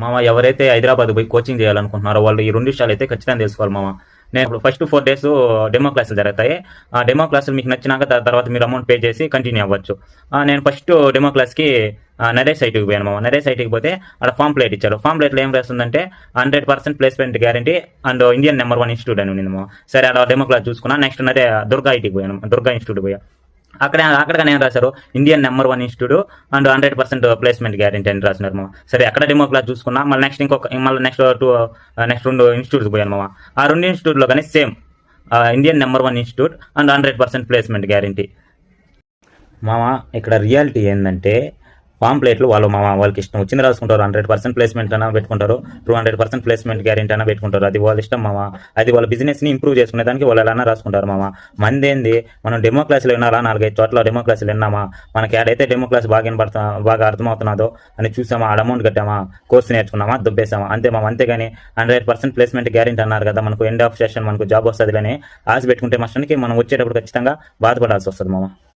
మామ ఎవరైతే హైదరాబాద్ పోయి కోచింగ్ చేయాలనుకుంటున్నారో వాళ్ళు ఈ 2 విషయాలు అయితే ఖచ్చితంగా తెలుసుకోవాలి మామ. నేను ఇప్పుడు ఫస్ట్ 4 డేస్ డెమో క్లాసులు జరుగుతాయి. ఆ డెమో క్లాసులు మీకు నచ్చినాక తర్వాత మీరు అమౌంట్ పే చేసి కంటిన్యూ అవ్వచ్చు. నేను ఫస్ట్ డెమో క్లాస్కి నరేష్ ఐటీకి పోయాను మామ. నరేష్ ఐటీకి పోతే అక్కడ ఫామ్ ప్లేట్ ఇచ్చారు. ఫామ్ ప్లేట్లో ఏం రాస్తుందంటే 100% placement guarantee and Indian number 1 institute అని ఉంది మామ. సరే అలా డెమో క్లాస్ చూసుకున్నా. నెక్స్ట్ దుర్గా ఐటీకి పోయాను, దుర్గా ఇన్స్టిట్యూట్ పోయా. అక్కడ నేను రాశారు Indian number 1 institute and 100% placement guarantee అని రాసినారు మామ. సరే అక్కడ డెమో క్లాస్ చూసుకున్నా. మళ్ళీ నెక్స్ట్ 2 ఇన్స్టిట్యూట్స్ పోయాను మామ. ఆ 2 ఇన్స్టిట్యూట్లో కానీ same Indian number 1 institute and 100% placement guarantee. మామ ఇక్కడ రియాలిటీ ఏంటంటే పాంప్లెట్లు వాళ్ళకి ఇష్టం వచ్చింది రాసుకుంటారు. 100% ప్లేస్మెంట్ అయినా పెట్టుకుంటారు, 200% ప్లేస్మెంట్ గ్యారెంటీ అయినా పెట్టుకుంటారు. అది వాళ్ళ ఇష్టం మామ. అది వాళ్ళ బిజినెస్ని ఇంప్రూవ్ చేసుకునే దానికి వాళ్ళు ఎలా రాసుకుంటారు మామ. మందేంది మనం డెమో క్లాసులు వినాలా, 4-5 చోట్ల డెమో క్లాసులు విన్నామా, మనకి ఏడైతే డెమో క్లాస్ బాగా అర్థమవుతున్నదో అని చూసామా, ఆడ అమౌంట్ కట్టామా, కోర్సు నేర్చుకున్నామా, దుబ్బేసామా, అంతే మామ. అంతేగాని 100% ప్లేస్మెంట్ గ్యారెంటీ అన్నారు కదా, మనకు ఎండ్ ఆఫ్ సెషన్ మనకు జాబ్ వస్తుంది అని ఆశ పెట్టుకుంటే మాస్టర్కి మనం వచ్చేటప్పుడు ఖచ్చితంగా బాధపడాల్సి వస్తుంది మామ.